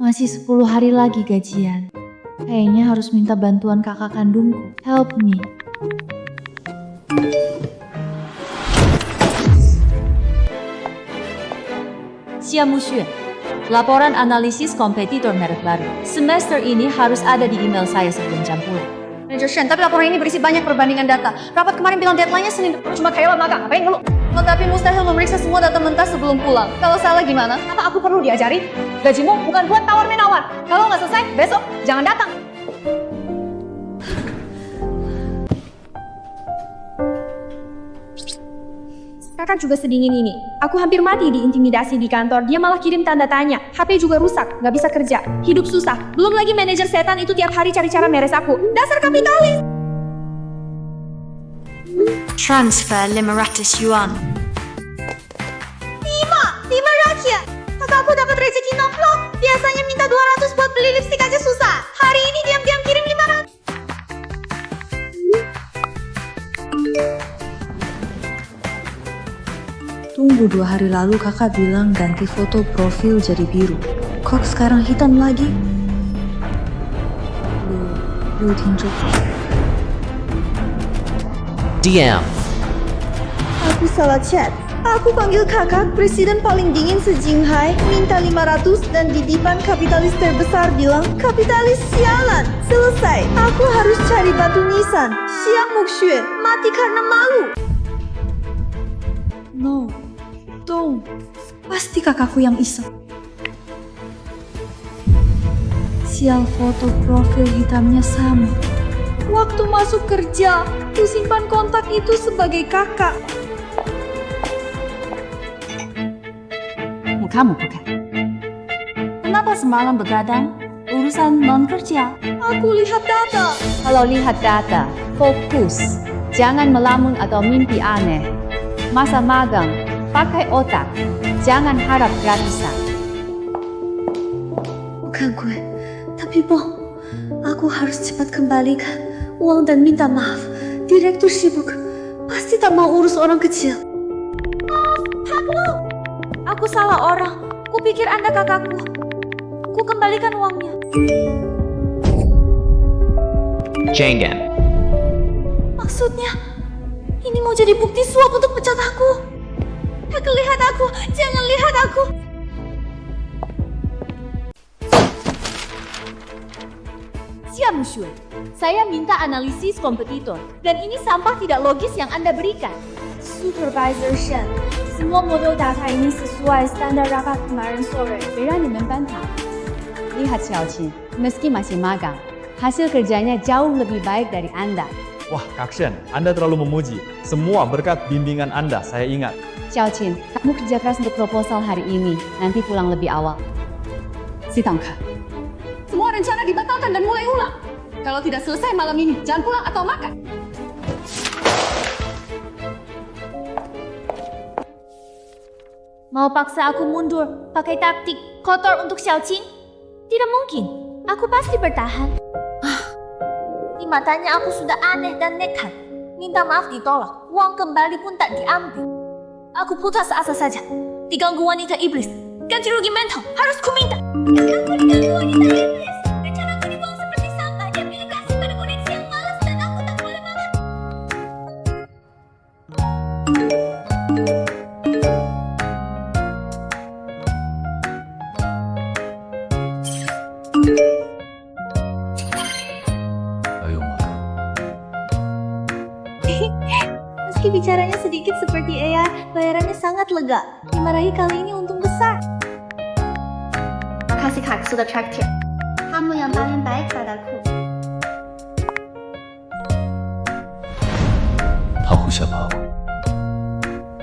Masih 10 hari lagi gajian. Kayaknya harus minta bantuan kakak kandungku. Help me. Xia Muxue, laporan analisis kompetitor merek baru. Semester ini harus ada di email saya sebelum jam pulang. Manager Shen, tapi laporan ini berisi banyak perbandingan data. Rapat kemarin bilang deadline-nya Senin depan. Cuma kayak magang, ngapain ngeluh? Tapi mustahil memeriksa semua data mentah sebelum pulang. Kalau salah gimana? Apa aku perlu diajari? Gajimu bukan buat tawar-menawar. Kalau nggak selesai, besok jangan datang. Kakak juga sedingin ini. Aku hampir mati diintimidasi di kantor. Dia malah kirim tanda tanya. HP juga rusak, nggak bisa kerja. Hidup susah. Belum lagi manajer setan itu tiap hari cari cara meres aku. Dasar kapitalis! Transfer 500 yuan. Lima rakyat. Kakak aku dapat rezeki nongkrong. Biasanya minta 200 buat beli lipstik aja susah. Hari ini diam-diam kirim 500. Tunggu 2 hari lalu kakak bilang ganti foto profil jadi biru. Kok sekarang hitam lagi? Lu tinjuk. DM. Aku salah chat. Aku panggil kakak, presiden paling dingin se-Jinghai, minta 500 dan di depan kapitalis terbesar bilang, kapitalis sialan. Selesai, aku harus cari batu nisan. Xia Muxue, mati karena malu. No, don't. Pasti kakakku yang iseng. Sial, foto profil hitamnya sama. Waktu masuk kerja, ku simpan kontak itu sebagai kakak. Kamu bukan? Kenapa semalam begadang? Urusan non kerja. Aku lihat data. Kalau lihat data, fokus. Jangan melamun atau mimpi aneh. Masa magang, pakai otak. Jangan harap gratisan. Bukan gue, tapi Bong. Aku harus cepat kembalikan uang dan minta maaf. Direktur sibuk, pasti tak mau urus orang kecil. Aku salah orang. Kupikir Anda kakakku. Ku kembalikan uangnya. Jengen. Maksudnya, ini mau jadi bukti suap untuk pecat aku. Kakak lihat aku, jangan lihat aku. Xia Muxue, saya minta analisis kompetitor. Dan ini sampah tidak logis yang Anda berikan. Supervisor Shen, semua model data ini sesuai standar rapat kemarin sore. 别让你们搬塔。Lihat Xiaoqin, meski masih magang, hasil kerjanya jauh lebih baik dari Anda. Wah, Kak Shen, Anda terlalu memuji. Semua berkat bimbingan Anda, saya ingat. Xiaoqin, kamu kerja keras untuk proposal hari ini. Nanti pulang lebih awal. Sitangka. Semua rencana dibatalkan dan mulai ulang. Kalau tidak selesai malam ini, jangan pulang atau makan. Mau paksa aku mundur, pakai taktik kotor untuk Xiaoqin? Tidak mungkin. Aku pasti bertahan. Di matanya aku sudah aneh dan nekat. Minta maaf ditolak, uang kembali pun tak diambil. Aku putus asa saja. Diganggu wanita iblis. Ganti rugi mental, harus ku minta. Aku diganggu wanita iblis. Rencanaku dibuang seperti sampah. Dia pilih kasih pada koneksi yang malas dan aku tak boleh makan. Ayo makan. Meski bicaranya sedikit seperti AI, bayarannya sangat lega. Dimarahi kali ini untung besar. Makasih kak, sudah traktir. Kamu yang paling baik padaku. 跑虎小跑，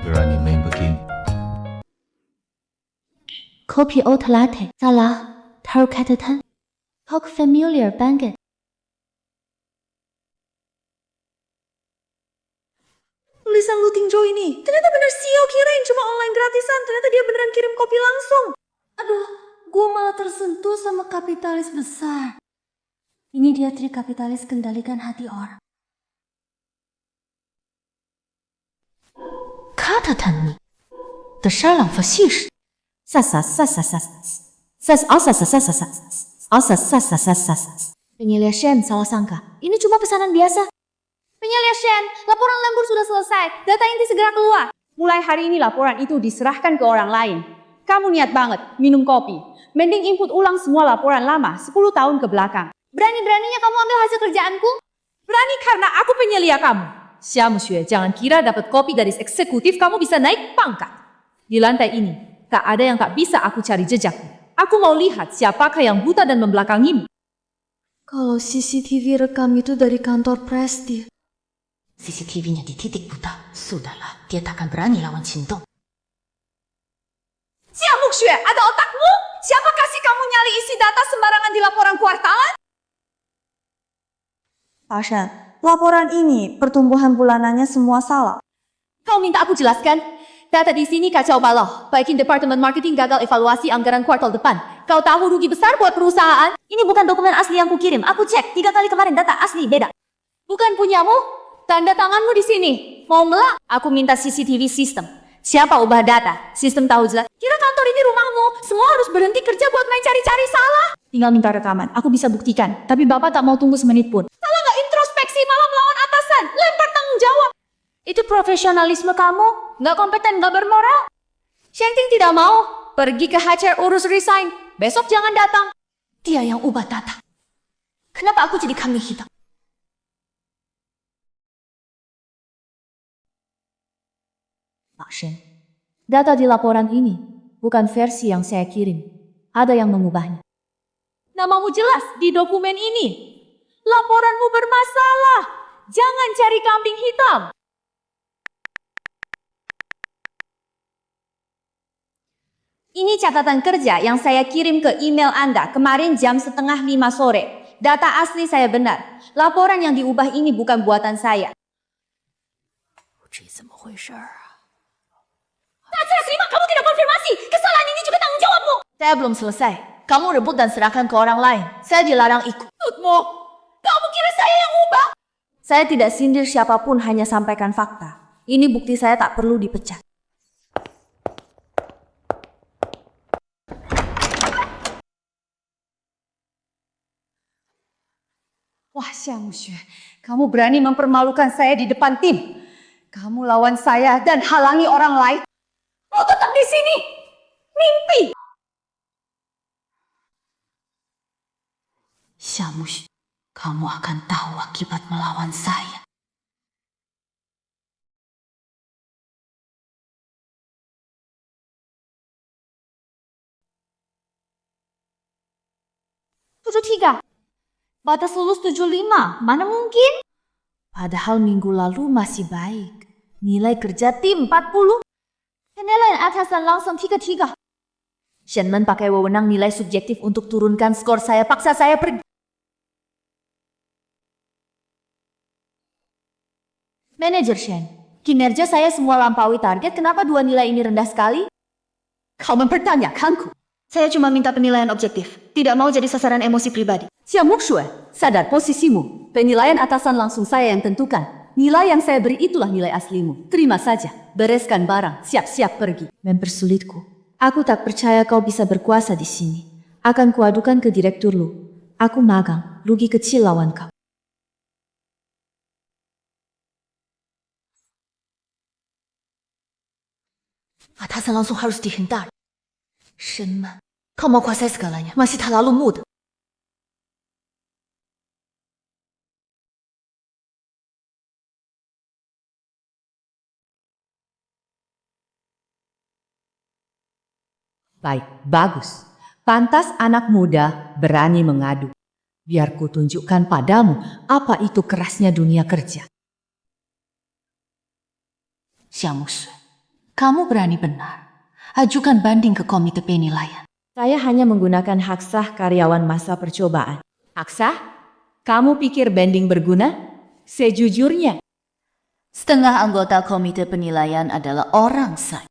不然你妹不给你。 Kopi oat latte, salah, taruh catatan, talk familiar banget. Tulisan Lu Tingzhou ini, ternyata bener CEO kirain cuma online gratisan, ternyata dia beneran kirim kopi langsung. Aduh, gue malah tersentuh sama kapitalis besar. Ini dia trik kapitalis kendalikan hati orang. Catatan 你的沙朗法细事，撒撒撒撒撒撒 Penyelia Shen salah sangka. Ini cuma pesanan biasa. Penyelia Shen, laporan lembur sudah selesai. Data inti segera keluar. Mulai hari ini laporan itu diserahkan ke orang lain. Kamu niat banget minum kopi. Mending input ulang semua laporan lama 10 tahun ke belakang. Berani-beraninya kamu ambil hasil kerjaanku? Berani karena aku penyelia kamu. Xiamu Xue, jangan kira dapat kopi dari eksekutif kamu bisa naik pangkat. Di lantai ini, tak ada yang tak bisa aku cari jejaknya. Aku mau lihat siapakah yang buta dan membelakangimu. Kalau CCTV rekam itu dari kantor Presti, CCTV-nya di titik buta. Sudahlah, dia takkan berani lawan Qingdong. Xiamu Xue, ada otakmu? Siapa kasih kamu nyali isi data sembarangan di laporan kuartalan? Pak Shen, laporan ini pertumbuhan bulanannya semua salah. Kau minta aku jelaskan? Data di sini kacau balau. Baikin departemen marketing gagal evaluasi anggaran kuartal depan. Kau tahu rugi besar buat perusahaan? Ini bukan dokumen asli yang kukirim. Aku cek 3 kali kemarin data asli beda. Bukan punyamu? Tanda tanganmu di sini. Mau melak? Aku minta CCTV sistem. Siapa ubah data? Sistem tahu jelas. Kira kantor ini rumahmu? Semua harus berhenti kerja buat main cari-cari salah. Tinggal minta rekaman. Aku bisa buktikan. Tapi Bapak tak mau tunggu semenit pun. Salah nggak introspeksi malah melawan atasan. Lempar tanggung jawab. Itu profesionalisme kamu? Nggak kompeten, nggak bermoral? Shengting tidak mau. Pergi ke HR urus resign. Besok jangan datang. Dia yang ubah data. Kenapa aku jadi kambing hitam? Pak Shen, data di laporan ini bukan versi yang saya kirim. Ada yang mengubahnya. Namamu jelas di dokumen ini. Laporanmu bermasalah. Jangan cari kambing hitam. Ini catatan kerja yang saya kirim ke email Anda kemarin jam 4:30 sore. Data asli saya benar. Laporan yang diubah ini bukan buatan saya. Saya terima kamu tidak konfirmasi. Kesalahan ini juga tanggung jawabmu. Saya belum selesai. Kamu rebut dan serahkan ke orang lain. Saya dilarang ikut. Tutmu, kamu kira saya yang ubah? Saya tidak sindir siapapun, hanya sampaikan fakta. Ini bukti saya tak perlu dipecat. Wah, Xiamu Xue, kamu berani mempermalukan saya di depan tim. Kamu lawan saya dan halangi orang lain. Mau tetap di sini? Mimpi! Xiamu Xue, kamu akan tahu akibat melawan saya. tiga. Batas lulus 75. Mana mungkin? Padahal minggu lalu masih baik. Nilai kerja tim 40. Penilaian atasan langsung 3. Shenman pakai wewenang nilai subjektif untuk turunkan skor saya, paksa saya pergi. Manajer Shen, kinerja saya semua lampaui target, kenapa 2 nilai ini rendah sekali? Kau mempertanyakanku. Saya cuma minta penilaian objektif, tidak mau jadi sasaran emosi pribadi. Xiamu Xue, sadar posisimu. Penilaian atasan langsung saya yang tentukan. Nilai yang saya beri itulah nilai aslimu. Terima saja, bereskan barang, siap-siap pergi. Mempersulitku. Aku tak percaya kau bisa berkuasa di sini. Akan kuadukan ke direktur lu. Aku magang, rugi kecil lawan kau. Atasan langsung harus dihindar. Shenman, kau mau kuasai segalanya, masih terlalu muda. Baik, bagus. Pantas anak muda berani mengadu. Biar ku tunjukkan padamu apa itu kerasnya dunia kerja. Xiamu Xue, kamu berani benar. Ajukan banding ke komite penilaian. Saya hanya menggunakan hak sah karyawan masa percobaan. Hak sah? Kamu pikir banding berguna? Sejujurnya, Setengah anggota komite penilaian adalah orang saya.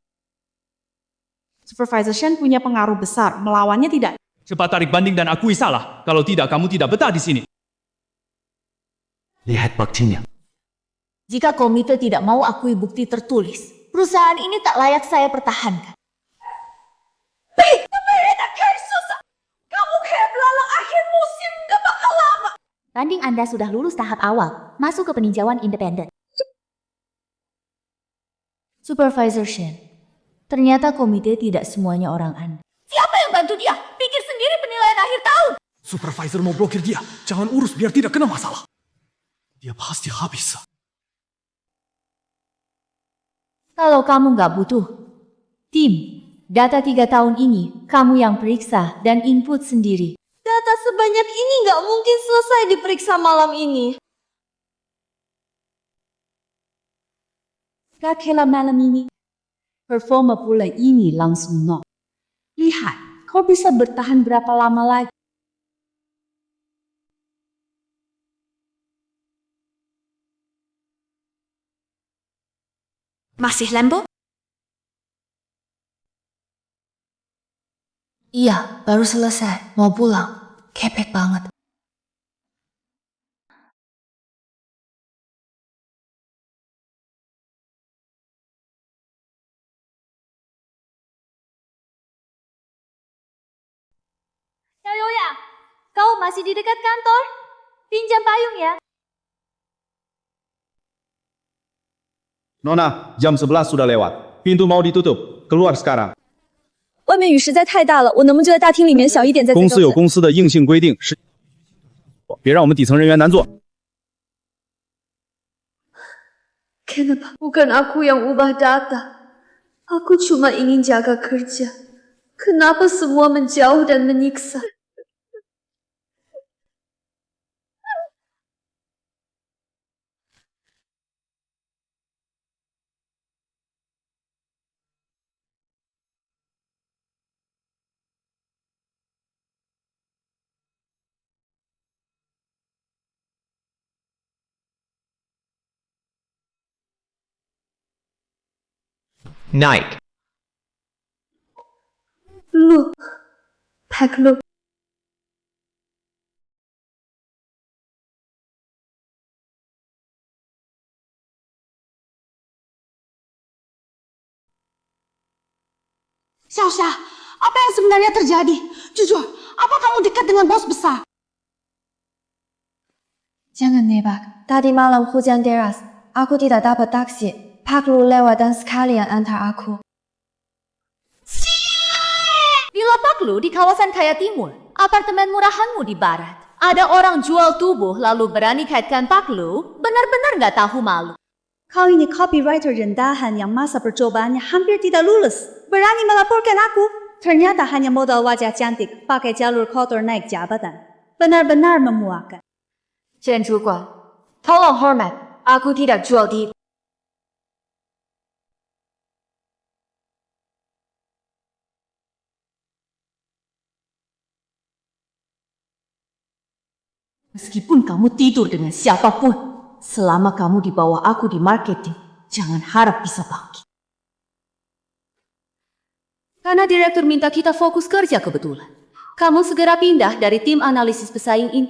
Supervisor Shen punya pengaruh besar, melawannya tidak. Cepat tarik banding dan akui salah. Kalau tidak, kamu tidak betah di sini. Lihat buktinya. Jika komite tidak mau akui bukti tertulis, perusahaan ini tak layak saya pertahankan. Banding Anda sudah lulus tahap awal, masuk ke peninjauan independen. Supervisor Shen, ternyata komite tidak semuanya orang Anda. Siapa yang bantu dia? Pikir sendiri penilaian akhir tahun. Supervisor mau blokir dia. Jangan urus biar tidak kena masalah. Dia pasti habis. Kalau kamu nggak butuh tim, data 3 tahun ini kamu yang periksa dan input sendiri. Data sebanyak ini nggak mungkin selesai diperiksa malam ini. Kakela malam ini, performa pula ini langsung nol. Lihat, kau bisa bertahan berapa lama lagi. Masih lembo? Iya, baru selesai. Mau pulang. Kepek banget. Yoya, kau masih di dekat kantor? Pinjam payung ya. Nona, jam 11 sudah lewat. Pintu mau ditutup. Keluar sekarang. 外面雨实在太大了，我能不能就在大厅里面小一点再？公司有公司的硬性规定，是别让我们底层人员难做。 Kenapa bukan aku yang ubah data? Aku cuma ingin jaga kerja. Kenapa semua menjauh dan menyiksa? Night. Look, Pack look. Xiaoxia, apa yang sebenarnya terjadi? Jujur, apa kamu dekat dengan bos besar? Jangan nebak. Tadi malam hujan deras. Aku tidak dapat taksi. Pak Lu lewat dan sekalian antar aku. Villa Pak Lu di kawasan Kaya Timur, apartemen murahanmu di barat. Ada orang jual tubuh lalu berani kaitkan Pak Lu, benar-benar nggak tahu malu. Kau ini copywriter rendahan yang masa percobaannya hampir tidak lulus. Berani melaporkan aku. Ternyata hanya modal wajah cantik, pakai jalur kotor naik jabatan. Benar-benar memuakan. Chen主管, tolong hormat, aku tidak jual diri. Meskipun kamu tidur dengan siapapun, selama kamu di bawah aku di marketing, jangan harap bisa bangkit. Karena direktur minta kita fokus kerja kebetulan. Kamu segera pindah dari tim analisis pesaing ini.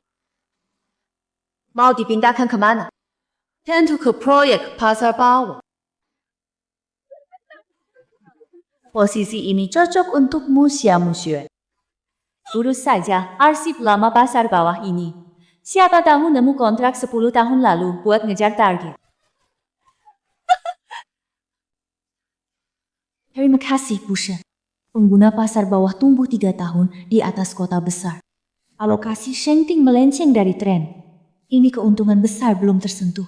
Mau dipindahkan kemana? Tentu ke proyek pasar bawah. Posisi ini cocok untukmu, Xiamu Xue. Urus saja arsip lama pasar bawah ini. Siapa tahu nemu kontrak 10 tahun lalu buat ngejar target. Terima kasih, Bu Shen. Pengguna pasar bawah tumbuh 3 tahun di atas kota besar. Alokasi Shengting melenceng dari tren. Ini keuntungan besar belum tersentuh.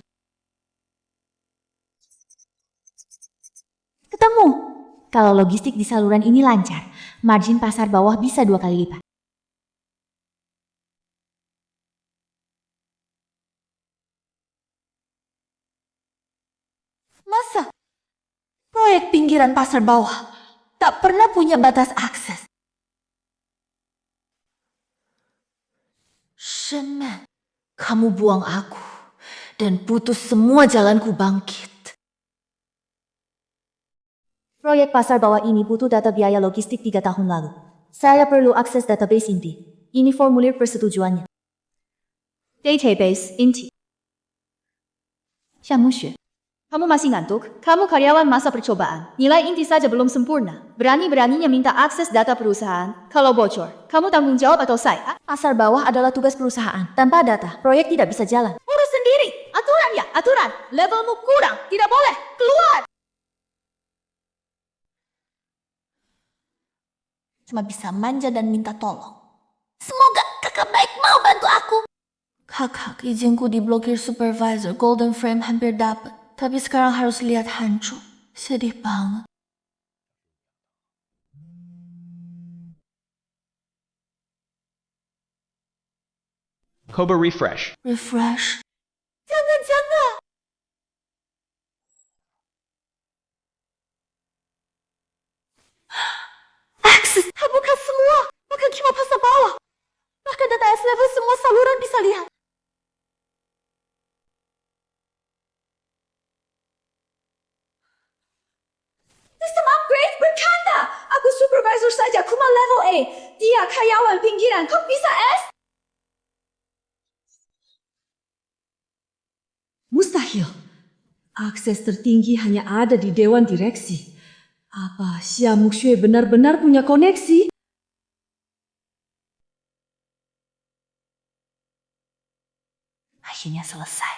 Ketemu. Kalau logistik di saluran ini lancar, margin pasar bawah bisa 2 kali lipat. Masa proyek pinggiran pasar bawah tak pernah punya batas akses? Shenman, kamu buang aku dan putus semua jalanku bangkit. Proyek pasar bawah ini butuh data biaya logistik 3 tahun lalu. Saya perlu akses database inti. Ini formulir persetujuannya. Database inti. Xiamu Xue, Kamu masih ngantuk? Kamu karyawan masa percobaan. Nilai inti saja belum sempurna. Berani-beraninya minta akses data perusahaan. Kalau bocor, kamu tanggung jawab atau saya? Pasar bawah adalah tugas perusahaan. Tanpa data, proyek tidak bisa jalan. Urus sendiri. Aturan ya, aturan. Levelmu kurang. Tidak boleh. Keluar. Cuma bisa manja dan minta tolong. Semoga kakak baik mau bantu aku. Kakak, izinku diblokir supervisor. Golden Frame hampir dapat. Tapi sekarang harus lihat hancur. Sedih banget. Koba refresh. Refresh. Jangan. Akses. Buka semua. Bukan cuma pasar bawah. Bahkan data S-level semua saluran bisa lihat. Sistem upgrade berkata, aku supervisor saja, Kuma level A. Dia karyawan pinggiran, kok bisa S? Mustahil. Akses tertinggi hanya ada di Dewan Direksi. Apa Xia Muxue benar-benar punya koneksi? Akhirnya selesai.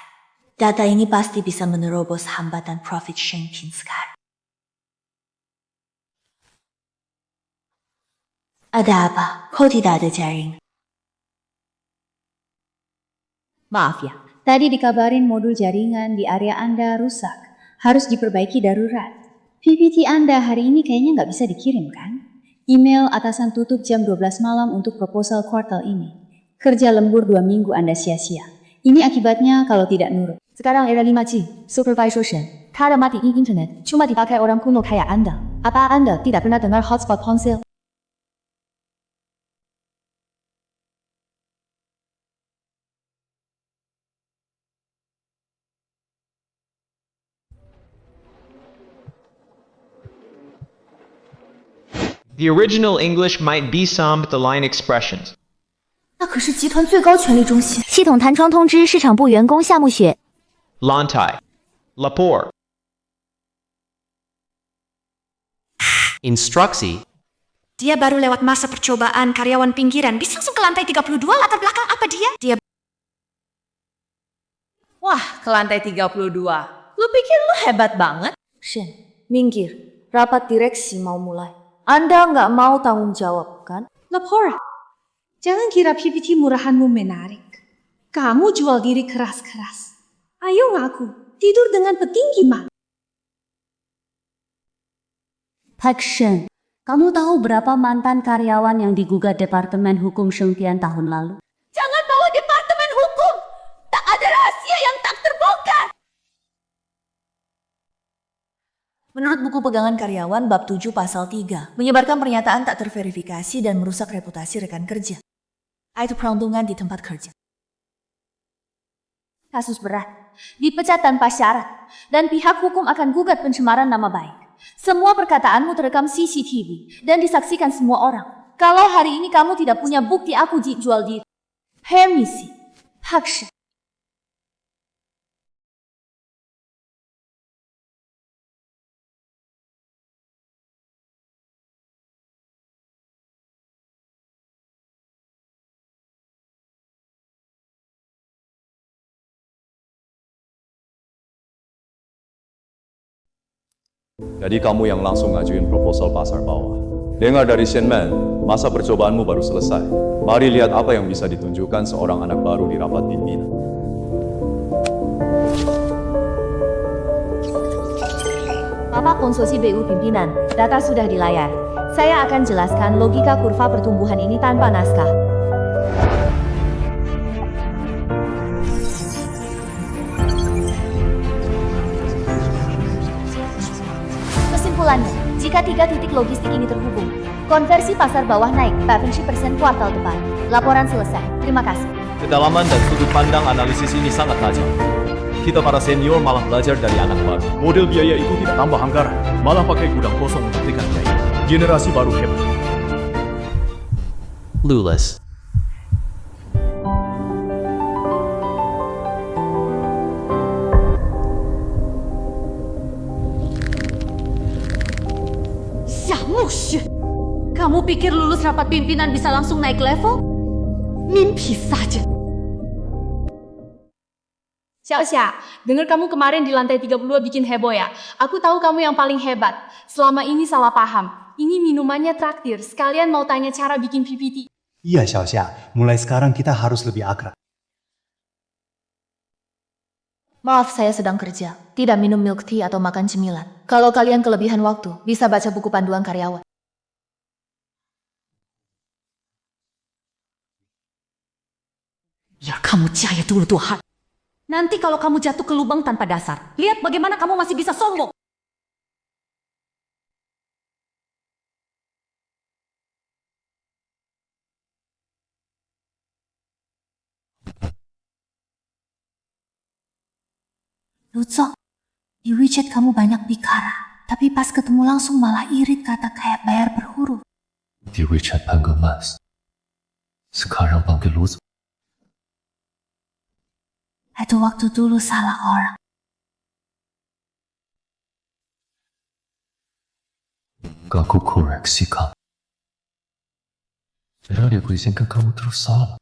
Data ini pasti bisa menerobos hambatan profit Shengpin sekarang. Ada apa? Kok tidak ada jaring? Maaf ya, tadi dikabarin modul jaringan di area Anda rusak. Harus diperbaiki darurat. PPT Anda hari ini kayaknya nggak bisa dikirim kan? Email atasan tutup jam 12 malam untuk proposal kuartal ini. Kerja lembur 2 minggu Anda sia-sia. Ini akibatnya kalau tidak nurut. Sekarang era 5G, supervisor Shen. Kada mati internet, cuma dipakai orang kuno kayak Anda. Apa Anda tidak pernah dengar hotspot ponsel? The original English might be some, but the line expressions. 那可是集团最高权力中心。系统弹窗通知市场部员工夏目雪。 Lantai. Lapor. Instruksi. Dia baru lewat masa percobaan karyawan pinggiran. Bisa langsung ke lantai 32, latar belakang apa dia? Wah, ke lantai 32. Lu pikir lu hebat banget? Shen, minggir. Rapat direksi mau mulai. Anda nggak mau tanggung jawab, kan? Lapor, jangan kira PPT murahanmu menarik. Kamu jual diri keras-keras. Ayo ngaku, tidur dengan petinggi mah. Pak Shen, kamu tahu berapa mantan karyawan yang digugat Departemen Hukum Shengtian tahun lalu? Jangan bawa Departemen Hukum! Tak ada rahasia yang tak terbongkar! Menurut buku pegangan karyawan bab 7 pasal 3, menyebarkan pernyataan tak terverifikasi dan merusak reputasi rekan kerja. Itu perundungan di tempat kerja. Kasus berat, dipecat tanpa syarat, dan pihak hukum akan gugat pencemaran nama baik. Semua perkataanmu terekam CCTV dan disaksikan semua orang. Kalau hari ini kamu tidak punya bukti aku jual diri. Permisi, Pak Shen. Jadi kamu yang langsung ngajuin proposal pasar bawah. Dengar dari Shenman, masa percobaanmu baru selesai. Mari lihat apa yang bisa ditunjukkan seorang anak baru di rapat pimpinan. Bapak Konsorsi BU Pimpinan, data sudah di layar. Saya akan jelaskan logika kurva pertumbuhan ini tanpa naskah. Kesimpulannya, jika 3 titik logistik ini terhubung, konversi pasar bawah naik 40% kuartal depan. Laporan selesai. Terima kasih. Kedalaman dan sudut pandang analisis ini sangat tajam. Kita para senior malah belajar dari anak baru. Model biaya itu tidak tambah anggaran, malah pakai gudang kosong untuk berikan biaya. Generasi baru hebat. Clueless. Bullshit! Kamu pikir lulus rapat pimpinan bisa langsung naik level? Mimpi saja. Xiaoxia, dengar kamu kemarin di lantai 32 bikin heboh ya. Aku tahu kamu yang paling hebat. Selama ini salah paham. Ini minumannya traktir. Sekalian mau tanya cara bikin PPT. Iya, Xiaoxia. Mulai sekarang kita harus lebih akrab. Maaf, saya sedang kerja. Tidak minum milk tea atau makan cemilan. Kalau kalian kelebihan waktu, bisa baca buku panduan karyawan. Ya kamu cahaya dulu Tuhan. Nanti kalau kamu jatuh ke lubang tanpa dasar, lihat bagaimana kamu masih bisa sombong. Luzo, di WeChat kamu banyak bicara, tapi pas ketemu langsung malah irit kata kayak bayar per huruf. Di WeChat panggil Mas, sekarang panggil Luz. Itu waktu dulu salah orang. Aku koreksi kamu. Berani aku izinkan kamu terus salah.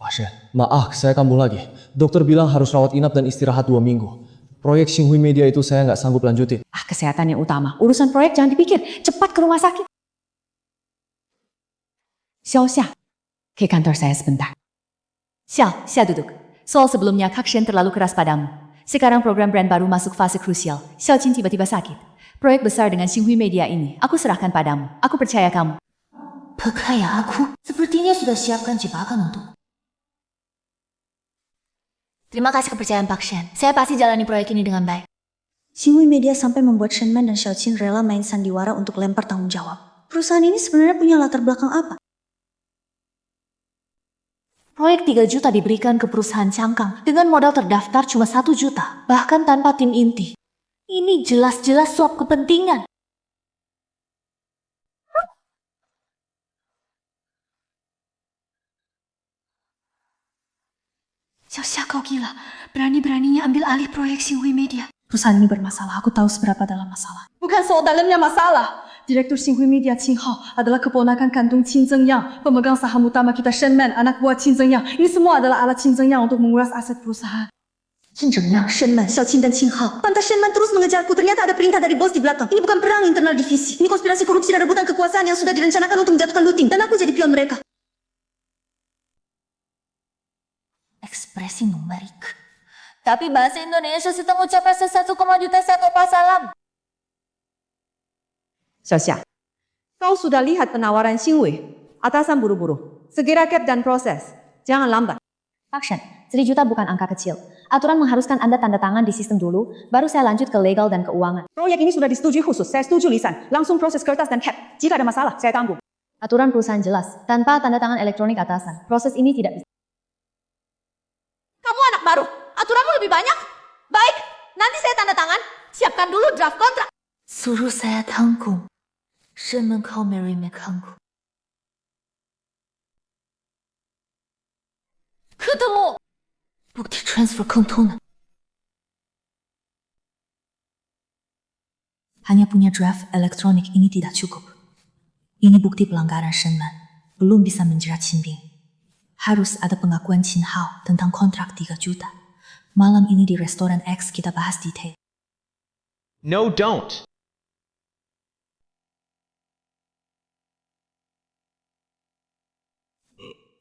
Pasien, maaf, saya kambuh lagi. Dokter bilang harus rawat inap dan istirahat 2 minggu. Proyek Xinhui Media itu saya nggak sanggup lanjutin. Kesehatan yang utama. Urusan proyek jangan dipikir. Cepat ke rumah sakit. Xiaoxia, ke kantor saya sebentar. Xiao duduk. Soal sebelumnya Kak Shen terlalu keras padamu. Sekarang program brand baru masuk fase krusial. Xiao Qin tiba-tiba sakit. Proyek besar dengan Xinhui Media ini, aku serahkan padamu. Aku percaya kamu. Percaya aku? Sepertinya sudah siapkan jebakan untuk. Terima kasih kepercayaan Pak Shen. Saya pasti jalani proyek ini dengan baik. Xinhui Media sampai membuat Shenman dan Xiaoqin rela main sandiwara untuk lempar tanggung jawab. Perusahaan ini sebenarnya punya latar belakang apa? Proyek 3 juta diberikan ke perusahaan cangkang dengan modal terdaftar cuma 1 juta, bahkan tanpa tim inti. Ini jelas-jelas suap kepentingan. Xiaoxia kau gila, berani-beraninya ambil alih proyek Xinhui Media. Perusahaan ini bermasalah, aku tahu seberapa dalam masalah. Bukan soal dalamnya masalah. Direktur Xinhui Media Qin Hao adalah keponakan kandung Qin Zhengyang, pemegang saham utama kita Shenman, anak buah Qin Zhengyang. Ini semua adalah alat Qin Zhengyang untuk menguras aset perusahaan. Qin Zhengyang, Shenman, Xiaoqin dan Qin Hao. Pantas Shenman terus mengejarku, ternyata ada perintah dari bos di belakang. Ini bukan perang internal divisi. Ini konspirasi korupsi dan rebutan kekuasaan yang sudah direncanakan untuk menjatuhkan Luting. Dan aku jadi pion mereka. Ekspresi numerik. Tapi bahasa Indonesia sedang mencapai 1,1 juta satu pasalam. Xiaoxia, kau sudah lihat penawaran Xinhui? Atasan buru-buru. Segera cap dan proses. Jangan lambat. Pak Shen, 1 juta bukan angka kecil. Aturan mengharuskan Anda tanda tangan di sistem dulu, baru saya lanjut ke legal dan keuangan. Proyek ini sudah disetujui khusus. Saya setuju lisan. Langsung proses kertas dan cap. Jika ada masalah, saya tanggung. Aturan perusahaan jelas. Tanpa tanda tangan elektronik atasan, proses ini tidak bisa. Kamu anak baru, aturanmu lebih banyak. Baik, nanti saya tanda tangan. Siapkan dulu draft kontrak. Suruh saya tanggung. 生门口没人没看过。ketemu. Bukti transfer kontonya. Hanya punya draft elektronik ini tidak cukup. Ini bukti pelanggaran Shenman. Belum bisa menjerat Qinbing. Harus ada pengakuan Qin Hao tentang kontrak 3 juta. Malam ini di restoran X kita bahas detail. No, don't.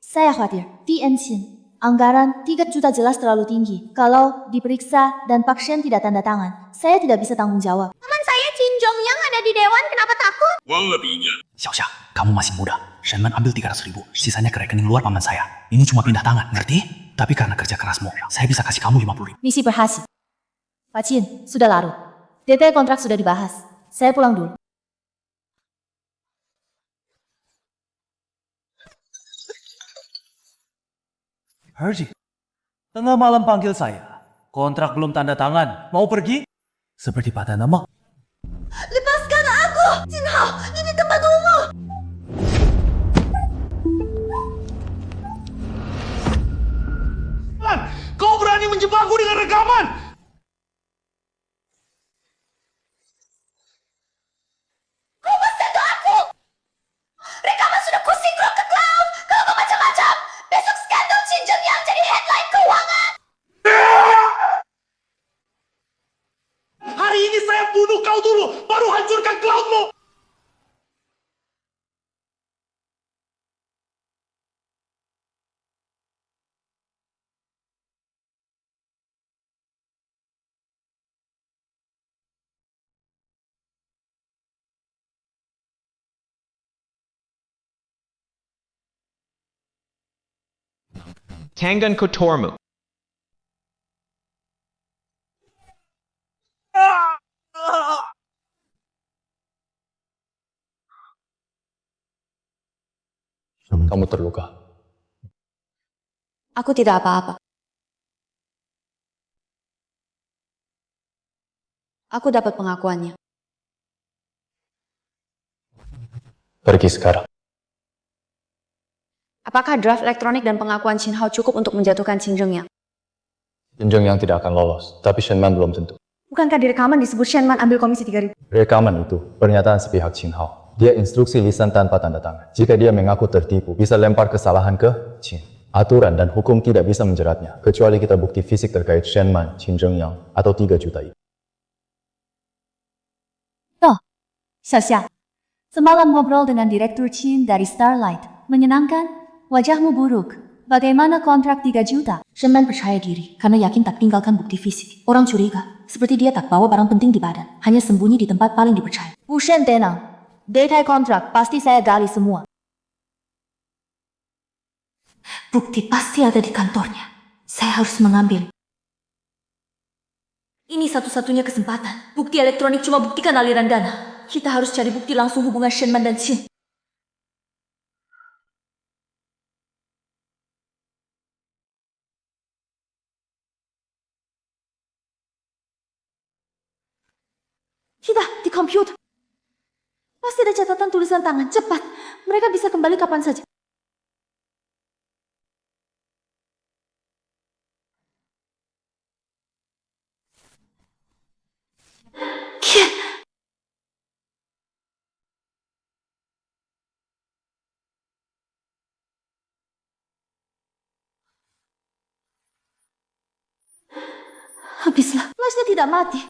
Saya khawatir, TN Qin. Anggaran 3 juta jelas terlalu tinggi. Kalau diperiksa dan Pak Shen tidak tanda tangan, saya tidak bisa tanggung jawab. Teman saya Qin Zhongyang ada di dewan, kenapa takut? Uang lebihnya. Xiaoxia, kamu masih muda. Shenman ambil 300.000, sisanya ke rekening luar paman saya. Ini cuma pindah tangan, ngerti? Tapi karena kerja kerasmu, saya bisa kasih kamu 50.000. Misi berhasil. Pak Qin, sudah larut. Detail kontrak sudah dibahas. Saya pulang dulu. Herji, tengah malam panggil saya. Kontrak belum tanda tangan. Mau pergi? Seperti pada nama. Lepaskan aku! Jinhao, ini tempat umum! Kau berani menjebakku dengan rekaman? Kau mensentuh aku! Rekaman sudah kusinkron ke cloud. Kalau kau macam-macam, besok skandal Xinjiang yang jadi headline keuangan. Hari ini saya bunuh kau dulu, baru hancurkan cloudmu. Tangan kotormu. Kamu terluka. Aku tidak apa-apa. Aku dapat pengakuannya. Pergi sekarang. Apakah draft elektronik dan pengakuan Jinhao cukup untuk menjatuhkan Xinjiang? Xinjiang yang tidak akan lolos, tapi Shenman belum tentu. Bukankah di rekaman disebut Shenman ambil komisi 3.000? Rekaman itu pernyataan sepihak Jinhao. Dia instruksi lisan tanpa tanda tangan. Jika dia mengaku tertipu, bisa lempar kesalahan ke Qin. Aturan dan hukum tidak bisa menjeratnya, kecuali kita bukti fisik terkait Shenman, Qin Zhengyang, atau 3 juta itu. Toh, Xiaxia, semalam ngobrol dengan Direktur Qin dari Starlight. Menyenangkan? Wajahmu buruk. Bagaimana kontrak 3 juta? Shenman percaya diri karena yakin tak tinggalkan bukti fisik. Orang curiga, seperti dia tak bawa barang penting di badan, hanya sembunyi di tempat paling dipercaya. Bushen tenang. Detail kontrak pasti saya gali semua. Bukti pasti ada di kantornya. Saya harus mengambil. Ini satu-satunya kesempatan. Bukti elektronik cuma buktikan aliran dana. Kita harus cari bukti langsung hubungan Shenman dan Qin. Kita di komputer. Pasti ada catatan tulisan tangan. Cepat. Mereka bisa kembali kapan saja. Habislah. Flashnya tidak mati.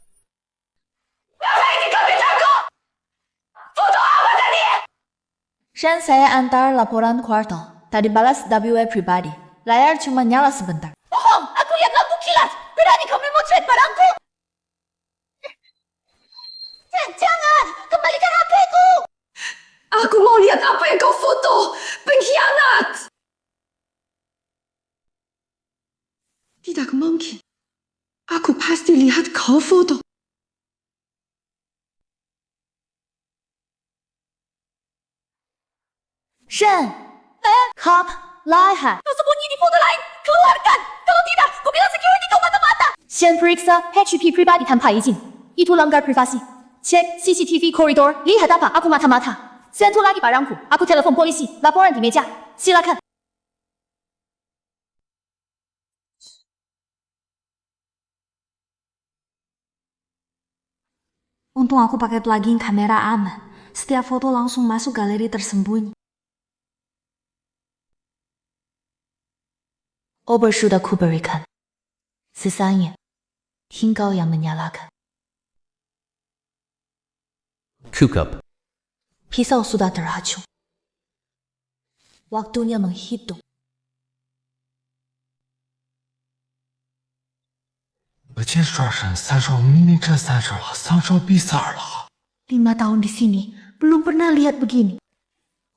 Shen, saya antar laporan kuartal. Tadi balas WA pribadi. Layar cuma nyala sebentar. Bohong! Aku lihat lampu kilat! Berani kau memotret barangku! Jangan! Kembalikan HP-ku! Aku mau lihat apa yang kau foto! Pengkhianat! Tidak mungkin. Aku pasti lihat kau foto. Shen! Kap! Lihat! Kau sembunyi di foto lain! Keluarkan! Kalau tidak, kau bilang security kau mata-mata! Shen periksa HP pribadi tanpa izin. Itu langgar privasi. Cek CCTV koridor. Lihat apa? Aku mata-mata. Sentuh lagi barangku. Aku telepon polisi. Laporan di meja. Silakan. Untung aku pakai plugin kamera aman. Setiap foto langsung masuk galeri tersembunyi. Ober sudah kuberikan. Sisanya, hingga yang menyalakan. Kukup. Pisau sudah teracun. Waktunya menghitung. Beijing 12省3州明明这3州了，3州比3了。 5 tahun di sini, belum pernah lihat begini.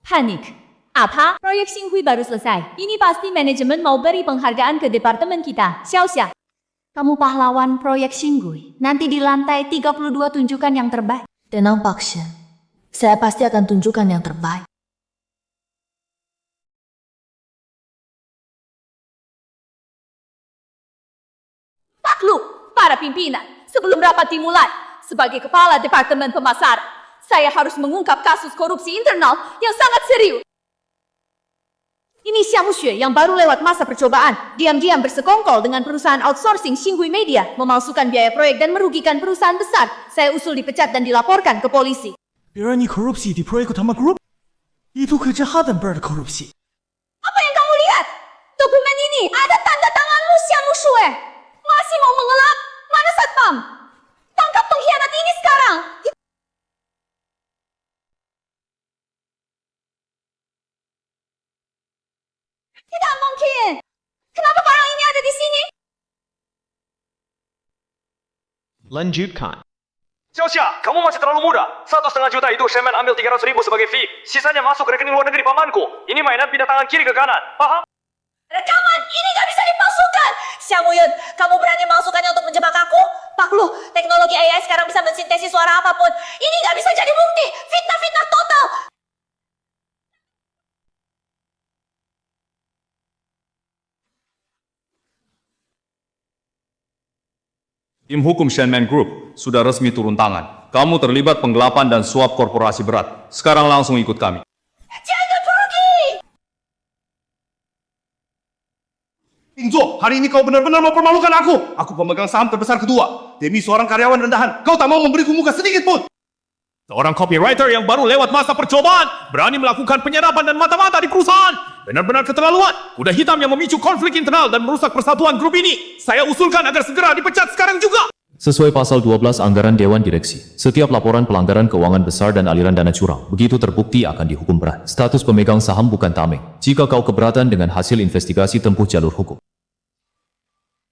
Panik. Apa? Proyek Xinghui baru selesai. Ini pasti manajemen mau beri penghargaan ke departemen kita. Xiaoxia. Kamu pahlawan proyek Xinghui. Nanti di lantai 32 tunjukkan yang terbaik. Tenang Pak Shen, saya pasti akan tunjukkan yang terbaik. Takluk, para pimpinan. Sebelum rapat dimulai, Sebagai kepala Departemen Pemasaran, saya harus mengungkap kasus korupsi internal yang sangat serius. Ini Xiamu Xue yang baru lewat masa percobaan, diam-diam bersekongkol dengan perusahaan outsourcing Xinhui Media, memalsukan biaya proyek dan merugikan perusahaan besar. Saya usul dipecat dan dilaporkan ke polisi. Berani korupsi di proyek utama grup? Itu kejahatan berkorupsi. Apa yang kamu lihat? Dokumen ini ada tanda tanganmu, Xiamu Xue. Masih mau mengelak? Mana satpam? Tangkap pengkhianat ini sekarang. Tidak mungkin. Kenapa barang ini ada di sini? Lanjutkan. Xiaoxia, kamu masih terlalu muda. 1,5 juta itu Shenman ambil 300.000 sebagai fee. Sisanya masuk rekening luar negeri pamanku. Ini mainan pindah tangan kiri ke kanan. Paham? Rekaman ini gak bisa dipalsukan. Xiamu Yun, kamu berani malsukannya untuk menjebak aku? Pak Lu, teknologi AI sekarang bisa mensintesis suara apapun. Ini gak bisa jadi bukti. Fitnah-fitnah total. Tim hukum Shenman Group sudah resmi turun tangan. Kamu terlibat penggelapan dan suap korporasi berat. Sekarang langsung ikut kami. Jangan pergi! Pingzo, hari ini kau benar-benar mempermalukan aku. Aku pemegang saham terbesar kedua. Demi seorang karyawan rendahan, kau tak mau memberiku muka sedikit pun. Seorang copywriter yang baru lewat masa percobaan berani melakukan penyadapan dan mata-mata di perusahaan. Benar-benar keterlaluan. Kuda hitam yang memicu konflik internal dan merusak persatuan grup ini. Saya usulkan agar segera dipecat sekarang juga. Sesuai pasal 12 Anggaran Dewan Direksi, setiap laporan pelanggaran keuangan besar dan aliran dana curang, begitu terbukti akan dihukum berat. Status pemegang saham bukan tameng. Jika kau keberatan dengan hasil investigasi, tempuh jalur hukum.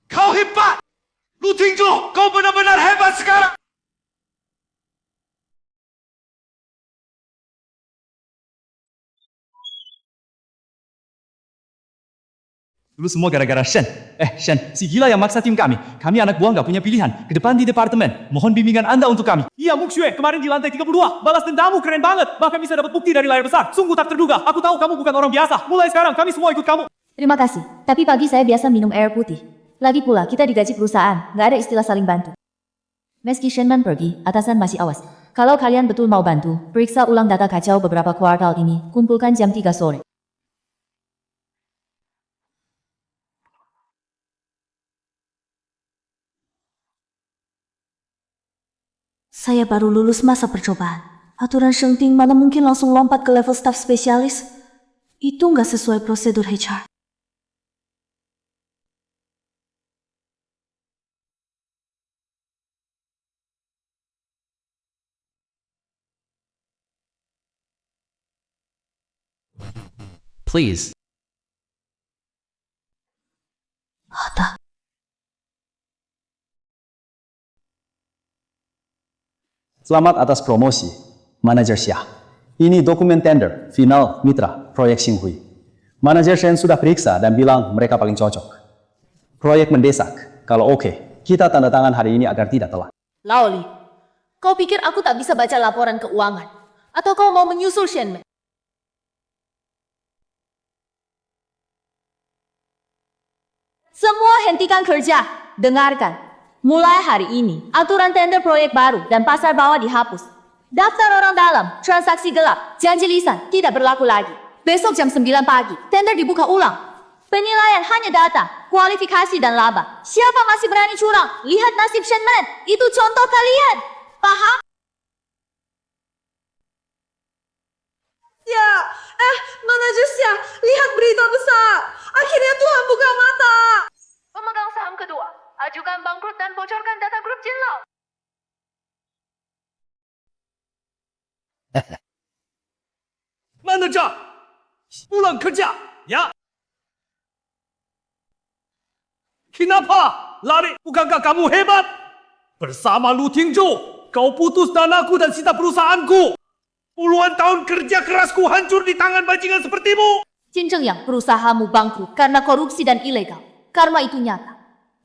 Kau hebat! Lu Tingzhou, kau benar-benar hebat sekarang! Dulu semua gara-gara Shen. Shen, si gila yang maksa tim kami. Kami anak buah nggak punya pilihan. Ke depan di departemen. Mohon bimbingan Anda untuk kami. Iya, Muk Xue, kemarin di lantai 32. Balas dendammu keren banget. Bahkan bisa dapat bukti dari layar besar. Sungguh tak terduga. Aku tahu kamu bukan orang biasa. Mulai sekarang kami semua ikut kamu. Terima kasih, tapi pagi saya biasa minum air putih. Lagi pula, kita digaji perusahaan. Nggak ada istilah saling bantu. Meski Shenman pergi, atasan masih awas. Kalau kalian betul mau bantu, periksa ulang data kacau beberapa kuartal ini. Kumpulkan jam 3 sore. Saya baru lulus masa percobaan. Aturan Shengting mana mungkin langsung lompat ke level staf spesialis? Itu nggak sesuai prosedur HR. Please. Ada. Selamat atas promosi, Manajer Xia. Ini dokumen tender, final, mitra, proyek Xinhui. Manajer Shen sudah periksa dan bilang mereka paling cocok. Proyek mendesak, kalau oke, kita tanda tangan hari ini agar tidak telat. Laoli, kau pikir aku tak bisa baca laporan keuangan? Atau kau mau menyusul Shenman? Semua hentikan kerja. Dengarkan. Mulai hari ini, aturan tender proyek baru dan pasar bawah dihapus. Daftar orang dalam, transaksi gelap, janji lisan tidak berlaku lagi. Besok jam 9 pagi, tender dibuka ulang. Penilaian hanya data, kualifikasi dan laba. Siapa masih berani curang? Lihat nasib Shenman. Itu contoh kalian. Paham? Ya, Manajer Xia, lihat berita besar. Akhirnya Tuhan buka mata. Pemegang saham kedua, ajukan bangkrut dan bocorkan data grup Jinlao. Manajer, pulang kerja, ya? Kenapa? Lari, bukankah kamu hebat? Bersama Lu Tingzhou, kau putus danaku dan sita perusahaanku. Puluhan tahun kerja kerasku hancur di tangan bajingan sepertimu. Jin Zhengyang, perusahamu bangkrut karena korupsi dan ilegal. Karma itu nyata.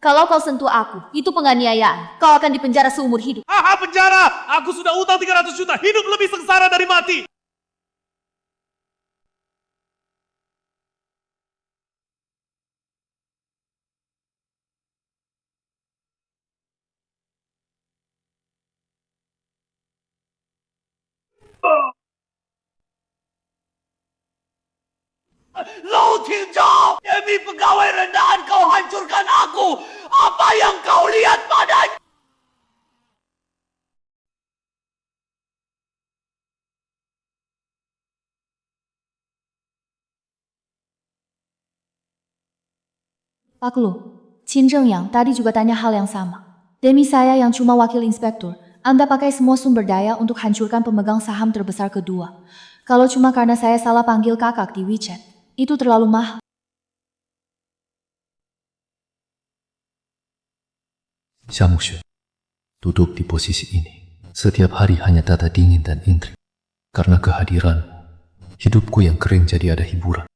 Kalau kau sentuh aku, itu penganiayaan. Kau akan dipenjara seumur hidup. Haha, penjara! Aku sudah utang 300 juta, hidup lebih sengsara dari mati. jadi pegawai rendahan kau hancurkan aku. Apa yang kau lihat padanya? Pak Lu, Qin Zhengyang tadi juga tanya hal yang sama. Demi saya yang cuma wakil inspektur, Anda pakai semua sumber daya untuk hancurkan pemegang saham terbesar kedua. Kalau cuma karena saya salah panggil kakak di WeChat, itu terlalu mahal. Xiamu Xue, duduk di posisi ini. Setiap hari hanya tata dingin dan intrik. Karena kehadiranmu, hidupku yang kering jadi ada hiburan.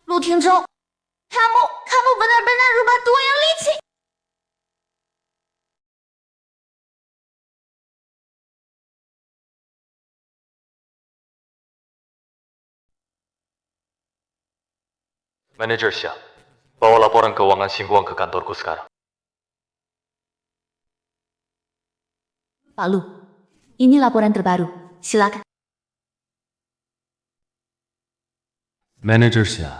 Lu Tingzhou, kamu benar-benar rubah tua yang licik. Manajer Xia, bawa laporan keuangan Xinguang ke kantorku sekarang. Pak Lu, ini laporan terbaru. Silakan. Manajer Xia,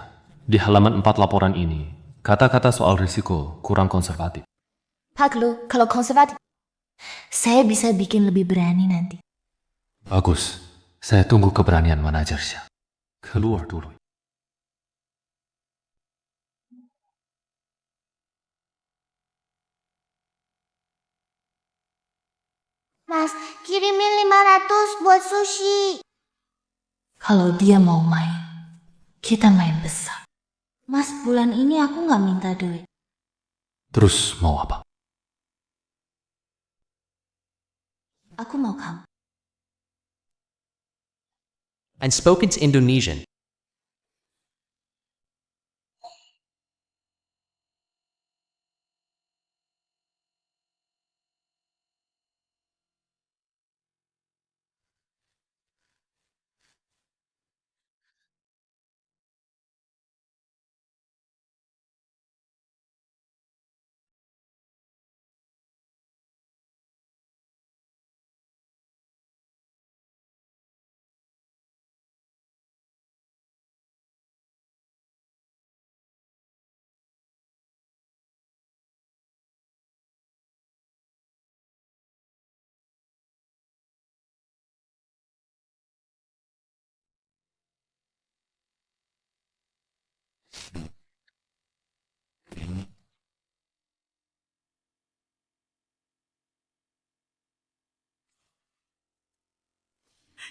di halaman 4 laporan ini, kata-kata soal risiko kurang konservatif. Pak Lu, kalau konservatif, saya bisa bikin lebih berani nanti. Bagus, saya tunggu keberanian manajer Xia. Keluar dulu. Mas, kirimin 500 buat sushi. Kalau dia mau main, kita main besar. Mas, bulan ini aku nggak minta duit. Terus mau apa? Aku mau kamu. And spoken to Indonesian.